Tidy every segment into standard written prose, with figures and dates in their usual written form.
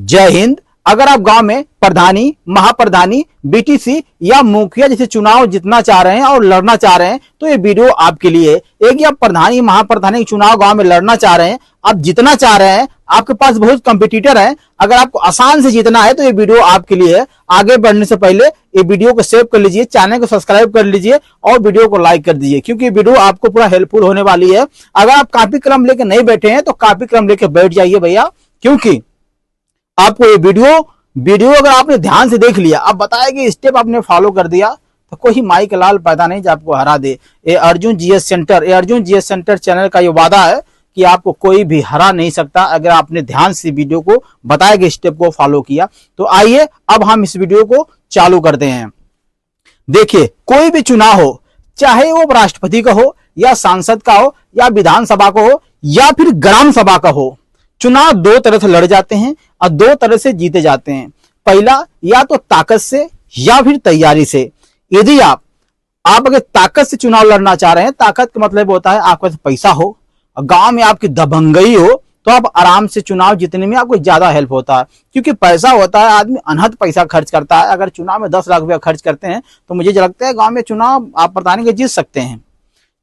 जय हिंद। अगर आप गांव में प्रधानी, महाप्रधानी, बीटीसी या मुखिया जैसे चुनाव जीतना चाह रहे हैं और लड़ना चाह रहे हैं तो ये वीडियो आपके लिए। एक आप प्रधानी, महाप्रधानी चुनाव गांव में लड़ना चाह रहे हैं, आप जीतना चाह रहे हैं, आपके पास बहुत कंपटीटर है, अगर आपको आसान से जीतना है तो ये वीडियो आपके लिए है। आगे बढ़ने से पहले ये वीडियो को सेव कर लीजिए, चैनल को सब्सक्राइब कर लीजिए और वीडियो को लाइक कर दीजिए, क्योंकि वीडियो आपको पूरा हेल्पफुल होने वाली है। अगर आप कॉपी कलम लेके नहीं बैठे हैं तो कॉपी कलम लेके बैठ जाइए भैया, क्योंकि आपको ये वीडियो अगर आपने ध्यान से देख लिया, अब बताया कि स्टेप आपने फॉलो कर दिया तो कोई माई का लाल पैदा नहीं जो आपको हरा दे। ये अर्जुन जीएस सेंटर चैनल का ये वादा है कि आपको कोई भी हरा नहीं सकता अगर आपने ध्यान से वीडियो को बताए गए स्टेप को फॉलो किया। तो आइए अब हम इस वीडियो को चालू करते हैं। देखिए, कोई भी चुनाव हो, चाहे वो राष्ट्रपति का हो या सांसद का हो या विधानसभा का हो या फिर ग्राम सभा का हो, चुनाव दो तरह से लड़ जाते हैं और दो तरह से जीते जाते हैं। पहला, या तो ताकत से या फिर तैयारी से। यदि आप अगर ताकत से चुनाव लड़ना चाह रहे हैं, ताकत का मतलब होता है आपके पास पैसा हो, गांव में आपकी दबंगई हो, तो आप आराम से चुनाव जीतने में आपको ज्यादा हेल्प होता है, क्योंकि पैसा होता है, आदमी अनहद पैसा खर्च करता है। अगर चुनाव में 10 लाख रुपया खर्च करते हैं तो मुझे लगता है गांव में चुनाव आप प्रधानी के जीत सकते हैं,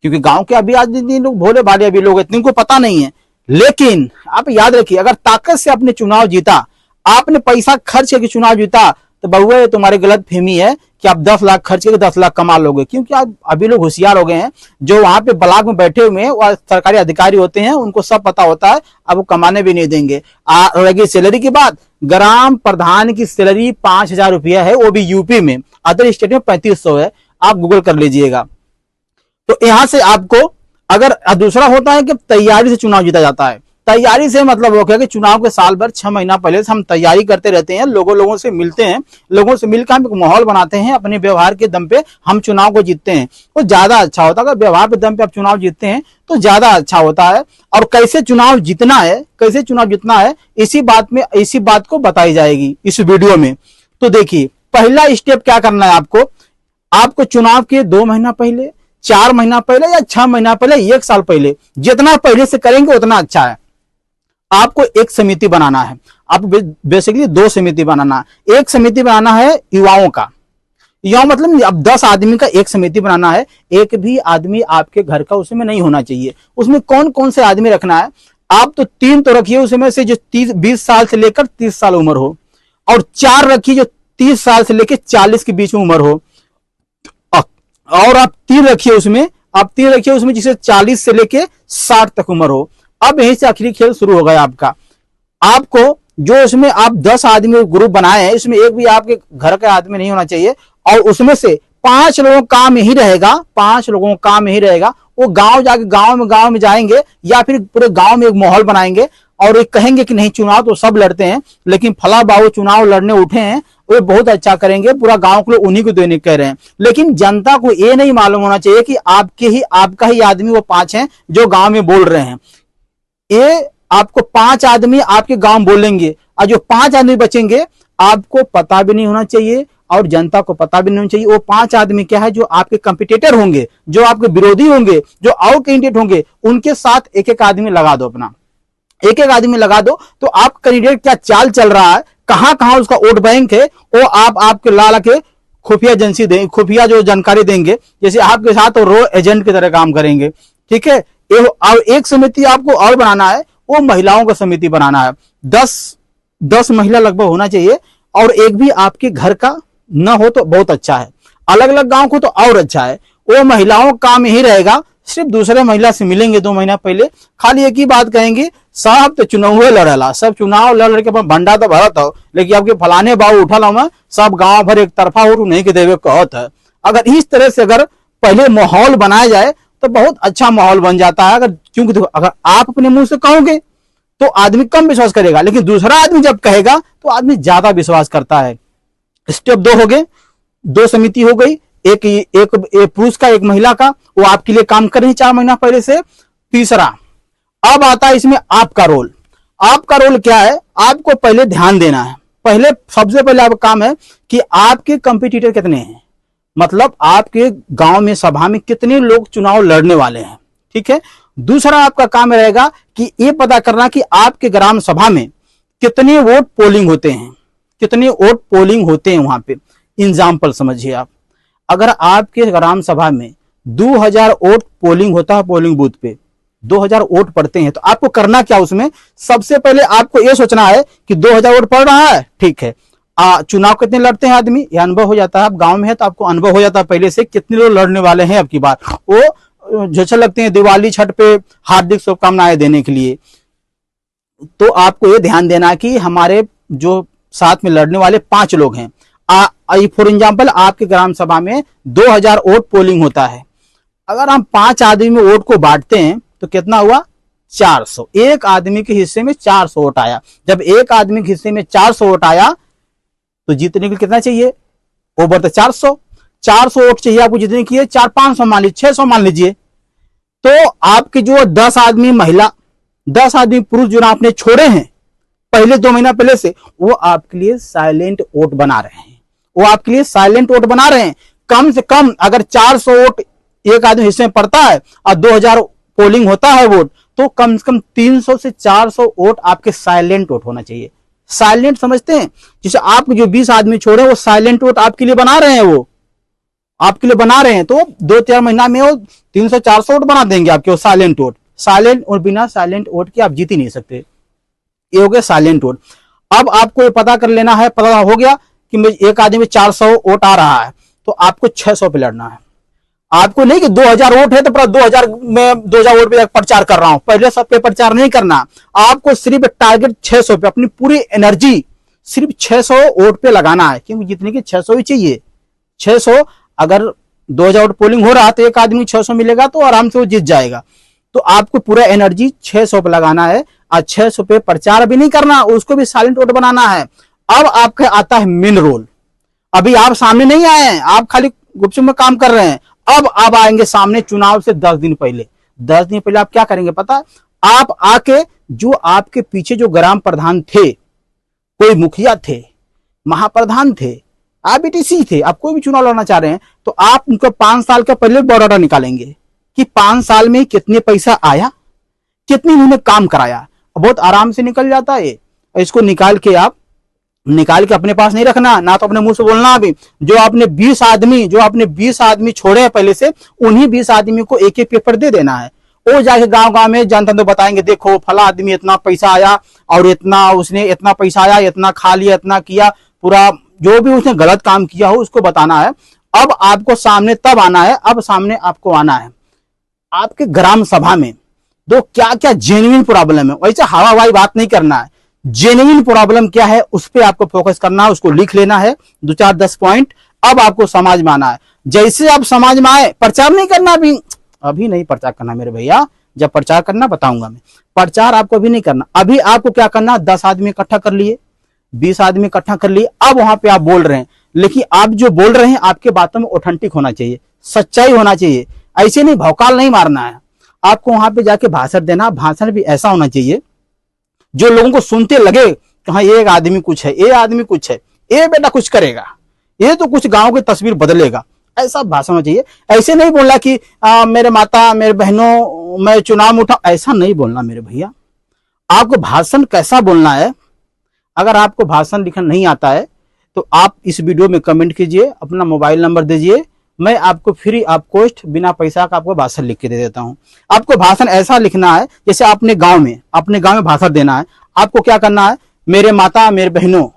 क्योंकि गांव के अभी आज लोग भोले भाले अभी लोग इतने को पता नहीं है। लेकिन आप याद रखिए, अगर ताकत से आपने चुनाव जीता, आपने पैसा खर्च करके चुनाव जीता, तो बहुआ तुम्हारी गलत फहमी है कि आप 10 लाख खर्च करके 10 लाख कमा लोगे, क्योंकि आप अभी लोग होशियार हो गए हैं। जो वहां पे ब्लॉक में बैठे हुए हैं वो सरकारी अधिकारी होते हैं, उनको सब पता होता है, अब वो कमाने भी नहीं देंगे। रही सैलरी की बात, ग्राम प्रधान की सैलरी 5,000 रुपया है, वो भी यूपी में, अदर स्टेट में 3500 है, आप गूगल कर लीजिएगा। तो यहां से आपको अगर दूसरा होता है कि तैयारी से चुनाव जीता जाता है। तैयारी से मतलब हो गया कि चुनाव के साल भर 6 महीना पहले से हम तैयारी करते रहते हैं, लोगों से मिलते हैं, लोगों से मिलकर हम एक माहौल बनाते हैं, अपने व्यवहार के दम पे हम चुनाव को जीतते हैं, वो ज्यादा अच्छा होता है। अगर व्यवहार के दम पे आप चुनाव जीतते हैं तो ज्यादा अच्छा होता है। और कैसे चुनाव जीतना है, इसी बात को बताई जाएगी इस वीडियो में। तो देखिए, पहला स्टेप क्या करना है आपको चुनाव के 2 महीना पहले, 4 महीना पहले या 6 महीना पहले, 1 साल पहले, जितना पहले से करेंगे उतना अच्छा है। आपको एक समिति बनाना है, आपको बेसिकली 2 समिति बनाना है। एक समिति बनाना है युवाओं का, युवा मतलब अब 10 आदमी का एक समिति बनाना है। एक भी आदमी आपके घर का उसमें नहीं होना चाहिए। उसमें कौन कौन से आदमी रखना है, आप तो 3 तो रखिए उसमें से जो 20 साल से लेकर 30 साल उम्र हो, और 4 रखिए जो 30 साल से लेकर 40 के बीच में उम्र हो, और आप 3 रखिए उसमें जिसे 40 से लेके 60 तक उम्र हो। अब यहीं से आखिरी खेल शुरू हो गया आपका। आपको जो इसमें आप 10 आदमी ग्रुप बनाए हैं, इसमें एक भी आपके घर का आदमी नहीं होना चाहिए, और उसमें से 5 लोगों का काम यही रहेगा। वो गांव में जाएंगे या फिर पूरे गांव में एक माहौल बनाएंगे और एक कहेंगे कि नहीं, चुनाव तो सब लड़ते हैं, लेकिन फला बाबू चुनाव लड़ने उठे हैं, वो बहुत अच्छा करेंगे, पूरा गांव को उन्हीं को देने कह रहे हैं। लेकिन जनता को ये नहीं मालूम होना चाहिए कि आपका ही आदमी वो 5 हैं जो गांव में बोल रहे हैं। ये आपको 5 आदमी आपके गांव बोलेंगे, और जो 5 आदमी बचेंगे आपको पता भी नहीं होना चाहिए और जनता को पता भी नहीं होना चाहिए। वो 5 आदमी क्या है, जो आपके कंपिटिटर होंगे, जो आपके विरोधी होंगे, जो और कैंडिडेट होंगे, उनके साथ एक एक आदमी लगा दो। अपना एक एक आदमी लगा दो, तो आप कैंडिडेट क्या चाल चल रहा है, कहां उसका वोट बैंक है, वो आपके लाला के खुफिया जो जानकारी देंगे, जैसे आपके साथ रो एजेंट की तरह काम करेंगे। ठीक है। और एक समिति आपको और बनाना है, वो महिलाओं का समिति बनाना है। 10 महिला लगभग होना चाहिए, और एक भी आपके घर का न हो तो बहुत अच्छा है, अलग अलग गांव को तो और अच्छा है। वो महिलाओं का काम यही रहेगा, सिर्फ दूसरे महिला से मिलेंगे 2 महीना पहले, खाली एक ही बात कहेंगे, साहब तो चुनाव लड़ला, सब चुनाव लड़ के भंडा तो भरत हो, लेकिन आपके फलाने बाबू उठल हम सब गांव भर एक तरफा हो नहीं के देवे कहत है। अगर इस तरह से अगर पहले माहौल बनाया जाए तो बहुत अच्छा माहौल बन जाता है। क्योंकि देखो, अगर आप अपने मुंह से कहोगे तो आदमी कम विश्वास करेगा, लेकिन दूसरा आदमी जब कहेगा तो आदमी ज्यादा विश्वास करता है। स्टेप 2 हो गए, 2 समिति हो गई, एक पुरुष का एक महिला का, वो आपके लिए काम कर रहे हैं 4 महीना पहले से। तीसरा, अब आता है इसमें आपका रोल। आपका रोल क्या है, आपको पहले ध्यान देना है। सबसे पहले आपका काम है कि आपके कंपटीटर कितने हैं, मतलब आपके गांव में सभा में कितने लोग चुनाव लड़ने वाले हैं। ठीक है। दूसरा आपका काम रहेगा कि ये पता करना कि आपके ग्राम सभा में कितने वोट पोलिंग होते हैं, कितने वोट पोलिंग होते हैं वहां पे। एग्जाम्पल समझिए आप, अगर आपके ग्राम सभा में 2000 वोट पोलिंग होता है, पोलिंग बूथ पे 2000 वोट पड़ते हैं, तो आपको करना क्या उसमें, सबसे पहले आपको यह सोचना है कि 2000 वोट पड़ रहा है, ठीक है। चुनाव कितने लड़ते हैं आदमी, यह अनुभव हो जाता है। आप गांव में है तो आपको अनुभव हो जाता है पहले से कितने लोग लड़ने वाले हैं। अब की बार वो जैसे लगते हैं दिवाली छठ पे हार्दिक शुभकामनाएं देने के लिए। तो आपको ये ध्यान देना कि हमारे जो साथ में लड़ने वाले 5 लोग हैं। फॉर एग्जाम्पल आपके ग्राम सभा में 2000 वोट पोलिंग होता है, अगर हम 5 आदमी में वोट को बांटते हैं तो कितना हुआ, 400। एक आदमी के हिस्से में 400 वोट आया। जब एक आदमी के हिस्से में 400 वोट आया तो जीतने के लिए कितना चाहिए, ओवर तो 400 वोट चाहिए आपको जीतने के लिए। 400-500 मान लीजिए, 600 मान लीजिए। तो आपके जो 10 आदमी महिला, 10 आदमी पुरुष जो आपने छोड़े हैं पहले 2 महीना पहले से, वो आपके लिए साइलेंट वोट बना रहे हैं, वो आपके लिए साइलेंट वोट बना रहे हैं। कम से कम अगर 400 वोट एक आदमी हिस्से में पड़ता है और 2000 पोलिंग होता है वोट, तो कम से कम 300 से 400 वोट आपके साइलेंट वोट होना चाहिए। साइलेंट समझते हैं, जैसे आप जो 20 आदमी छोड़े वो साइलेंट वोट आपके लिए बना रहे हैं, वो आपके लिए बना रहे हैं। तो 2-4 महीना में वो 300-400 वोट बना देंगे आपके, वो साइलेंट वोट। साइलेंट और बिना साइलेंट वोट के आप जीत ही नहीं सकते, ये हो गया साइलेंट वोट। अब आपको ये पता कर लेना है, पता हो गया कि एक आदमी में 400 वोट आ रहा है, तो आपको 600 पे लड़ना है। आपको नहीं कि 2000 वोट है तो पूरा 2000 में 2000 वोट पे प्रचार कर रहा हूं, पहले सब पे प्रचार नहीं करना। आपको सिर्फ टारगेट 600 पे, अपनी पूरी एनर्जी सिर्फ 600 वोट पे लगाना है, क्योंकि जितने की 600 ही चाहिए। 600 अगर 2000 वोट पोलिंग हो रहा तो एक आदमी 600 मिलेगा तो आराम से वो जीत जाएगा। तो आपको पूरा एनर्जी 600 पे लगाना है और 600 पे प्रचार भी नहीं करना, उसको भी साइलेंट वोट बनाना है। अब आपका आता है मेन रोल। अभी आप सामने नहीं आए हैं, आप खाली गुपचुप में काम कर रहे हैं। अब आप आएंगे सामने चुनाव से 10 दिन पहले। 10 दिन पहले आप क्या करेंगे पता, आप आके जो आपके पीछे जो ग्राम प्रधान थे, कोई मुखिया थे, महाप्रधान थे, आप बीटीसी थे, आप कोई भी चुनाव लड़ना चाह रहे हैं, तो आप उनको 5 साल का पहले बायोडाटा निकालेंगे कि 5 साल में कितने पैसा आया, कितनी उन्होंने काम कराया। बहुत आराम से निकल जाता है। इसको निकाल के अपने पास नहीं रखना, ना तो अपने मुंह से बोलना। अभी जो आपने 20 आदमी छोड़े हैं पहले से, उन्हीं 20 आदमी को एक एक पेपर दे देना है। वो जाके गांव-गांव में जनता तो बताएंगे, देखो फला आदमी इतना पैसा आया और इतना उसने इतना पैसा आया, इतना खा लिया, इतना किया, पूरा जो भी उसने गलत काम किया हो उसको बताना है। अब आपको सामने तब आना है, अब सामने आपको आना है आपके ग्राम सभा में तो क्या क्या जेन्युइन प्रॉब्लम है, वैसे हवा हवाई बात नहीं करना है। जेन्युइन प्रॉब्लम क्या है उस पर आपको फोकस करना है, उसको लिख लेना है 2-4-10 पॉइंट। अब आपको समाज में आना है। जैसे आप समाज में आए, प्रचार नहीं करना, अभी नहीं प्रचार करना मेरे भैया, जब प्रचार करना बताऊंगा मैं। प्रचार आपको अभी नहीं करना। अभी आपको क्या करना, 10 आदमी इकट्ठा कर लिए, 20 आदमी इकट्ठा कर लिए। अब वहां पे आप बोल रहे हैं, लेकिन आप जो बोल रहे हैं आपके बातों में ऑथेंटिक होना चाहिए, सच्चाई होना चाहिए। ऐसे नहीं भौकाल नहीं मारना है। आपको वहां पे जाके भाषण देना, भाषण भी ऐसा होना चाहिए जो लोगों को सुनते लगे कि हाँ ये आदमी कुछ है, ये आदमी कुछ है, ये बेटा कुछ करेगा, ये तो कुछ गांव की तस्वीर बदलेगा। ऐसा भाषण होना चाहिए। ऐसे नहीं बोलना कि मेरे माता मेरे बहनों मैं चुनाव में उठा, ऐसा नहीं बोलना मेरे भैया। आपको भाषण कैसा बोलना है, अगर आपको भाषण लिखना नहीं आता है तो आप इस वीडियो में कमेंट कीजिए, अपना मोबाइल नंबर दीजिए, मैं आपको फ्री ऑफ कॉस्ट बिना पैसा का आपको भाषण लिख के दे देता हूं। आपको भाषण ऐसा लिखना है जैसे अपने गांव में भाषण देना है। आपको क्या करना है, मेरे माता मेरे बहनों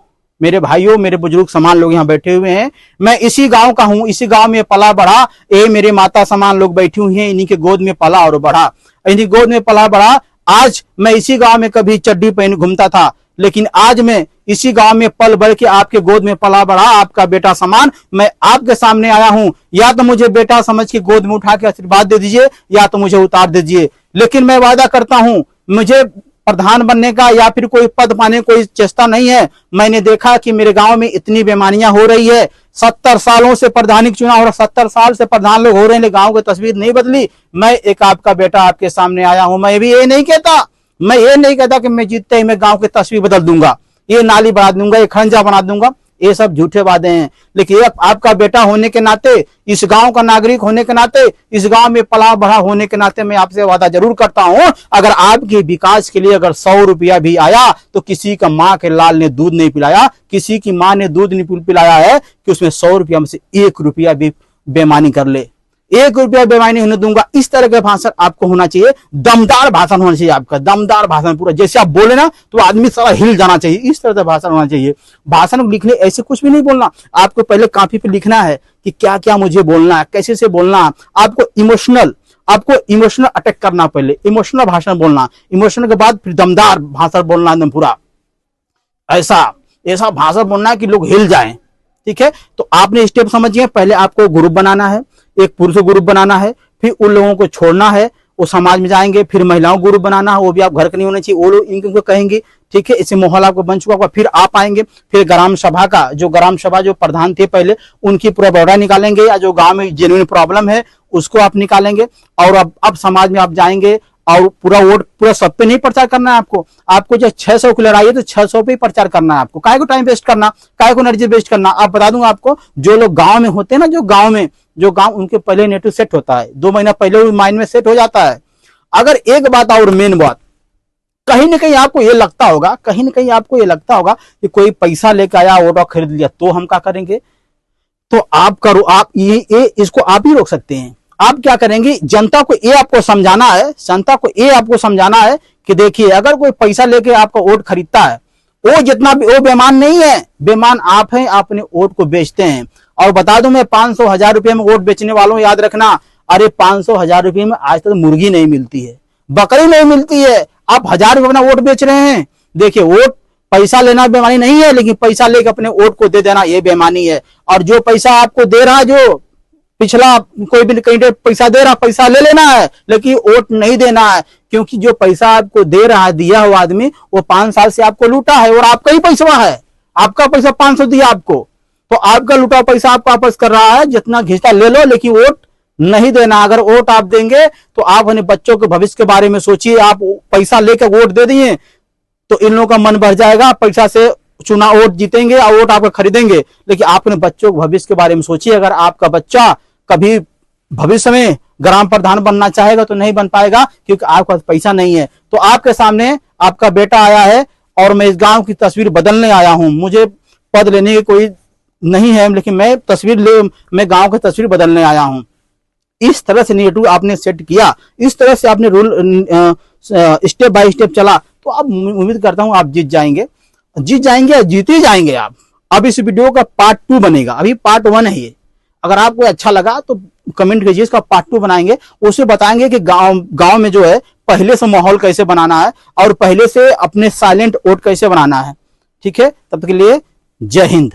मेरे भाइयों मेरे बुजुर्ग समान लोग यहाँ बैठे हुए हैं, मैं इसी गांव का हूँ, इसी गांव में पला बढ़ा, ये मेरे माता समान लोग बैठी हुई हैं, इन्हीं के गोद में पला और बढ़ा, इन्हीं गोद में पला बढ़ा। आज मैं इसी गांव में कभी चड्डी पहन घूमता था, लेकिन आज मैं इसी गांव में पल बढ़ के आपके गोद में पला बढ़ा, आपका बेटा समान मैं आपके सामने आया हूं। या तो मुझे बेटा समझ के गोद में उठा के आशीर्वाद दे दीजिए, या तो मुझे उतार दीजिए। लेकिन मैं वादा करता हूं, मुझे प्रधान बनने का या फिर कोई पद पाने कोई चेष्टा नहीं है। मैंने देखा कि मेरे गांव में इतनी बेईमानियां हो रही है, 70 सालों से प्रधानिक चुनाव हो रहा, 70 साल से प्रधान लोग हो रहे हैं, लेकिन गांव की तस्वीर नहीं बदली। मैं एक आपका बेटा आपके सामने आया हूं। मैं ये नहीं कहता कि मैं जीतते ही मैं गांव की तस्वीर बदल दूंगा, ये नाली बना दूंगा, ये खंजा बना दूंगा, ये सब झूठे वादे हैं। लेकिन एक आपका बेटा होने के नाते, इस गांव का नागरिक होने के नाते, इस गांव में पला बढ़ा होने के नाते मैं आपसे वादा जरूर करता हूं, अगर आपके विकास के लिए अगर 100 रुपया भी आया तो किसी का माँ के लाल ने दूध नहीं पिलाया, किसी की माँ ने दूध नहीं पिलाया है कि उसमें 100 रुपया में से 1 रुपया भी बेईमानी कर ले। 1 रुपया बेईमानी होने दूंगा। इस तरह का भाषण आपको होना चाहिए, दमदार भाषण होना चाहिए आपका, दमदार भाषण पूरा। जैसे आप बोले ना तो आदमी सारा हिल जाना चाहिए, इस तरह का भाषण होना चाहिए। भाषण लिखने ऐसे कुछ भी नहीं बोलना, आपको पहले कॉपी पे लिखना है कि क्या क्या मुझे बोलना है, कैसे से बोलना है। आपको इमोशनल अटैक करना, पहले इमोशनल भाषण बोलना, इमोशनल के बाद फिर दमदार भाषण बोलना, एकदम पूरा ऐसा भाषण बोलना है कि लोग हिल जाएं। ठीक है, तो आपने स्टेप समझिए। पहले आपको ग्रुप बनाना है, एक पुरुष ग्रुप बनाना है, फिर उन लोगों को छोड़ना है, वो समाज में जाएंगे। फिर महिलाओं ग्रुप बनाना है, वो भी आप घर के नहीं होने चाहिए, वो लोग इनको कहेंगे। ठीक है, इसे माहौल आपको बन चुका होगा। फिर आप आएंगे, फिर ग्राम सभा का ग्राम सभा जो प्रधान थे पहले, उनकी पूरा ब्यौरा निकालेंगे, या जो गांव में जेन्युइन प्रॉब्लम है उसको आप निकालेंगे। और अब समाज में आप जाएंगे और पूरा वोट पूरा सब पे नहीं प्रचार करना है आपको जो 600 की लड़ाई है तो 600 पे ही प्रचार करना है आपको। काहे को टाइम वेस्ट करना, काहे को एनर्जी वेस्ट करना। आप बता दूंगा आपको, जो लोग गांव में होते हैं ना, जो गांव उनके पहले नेटिव सेट होता है, 2 महीना पहले माइंड में सेट हो जाता है। अगर एक बात और मेन बात, कहीं ना कहीं आपको ये लगता होगा कि कोई पैसा लेके आया, ऑटो खरीद लिया, तो हम क्या करेंगे। तो आप करो, आप ये इसको आप ही रोक सकते हैं। आप क्या करेंगे, जनता को ये आपको समझाना है कि देखिए, अगर कोई पैसा लेके आपका वोट खरीदता है, वो बेईमान नहीं है, बेईमान आप हैं, आप अपने वोट को बेचते हैं। और बता दूं मैं, 500,000 रुपए में वोट बेचने वालों, याद रखना, अरे 500,000 रुपए में आज तक मुर्गी नहीं मिलती है, बकरी नहीं मिलती है। आप 1000 रुपए अपना वोट बेच रहे हैं। देखिए, वोट पैसा लेना बेईमानी नहीं है, लेकिन पैसा लेकर अपने वोट को दे देना ये बेईमानी है। और जो पैसा आपको दे रहा है, जो पिछला कोई भी कहीं पैसा दे रहा, पैसा ले लेना है, लेकिन वोट नहीं देना है। क्योंकि जो पैसा आपको दे रहा है, दिया हुआ आदमी, वो 5 साल से आपको लूटा है, और आपका ही पैसा है, आपका पैसा 500 दिया आपको, तो आपका लूटा पैसा आपको वापस कर रहा है। जितना घिसता ले लो, लेकिन वोट नहीं देना। अगर वोट आप देंगे तो आप अपने बच्चों के भविष्य के बारे में सोचिए। आप पैसा लेकर वोट दे दिए तो इन लोगों का मन बढ़ जाएगा, पैसा से चुनाव वोट जीतेंगे और वोट आपका खरीदेंगे। लेकिन आप अपने बच्चों के भविष्य के बारे में सोचिए। अगर आपका बच्चा कभी भविष्य में ग्राम प्रधान बनना चाहेगा तो नहीं बन पाएगा, क्योंकि आपके पास पैसा नहीं है। तो आपके सामने आपका बेटा आया है और मैं इस गांव की तस्वीर बदलने आया हूं। मुझे पद लेने की कोई नहीं है, लेकिन मैं गांव की तस्वीर बदलने आया हूं। इस तरह से नेगेटिव आपने सेट किया, इस तरह से आपने रूल स्टेप बाय स्टेप चला, तो अब उम्मीद करता हूं आप जीत जाएंगे, जीत ही जाएंगे आप। अब इस वीडियो का पार्ट 2 बनेगा, अभी पार्ट 1 है ये। अगर आपको अच्छा लगा तो कमेंट कीजिए, इसका पार्ट 2 बनाएंगे। उसे बताएंगे कि गांव में जो है पहले से माहौल कैसे बनाना है और पहले से अपने साइलेंट वोट कैसे बनाना है। ठीक है, तब तक के लिए जय हिंद।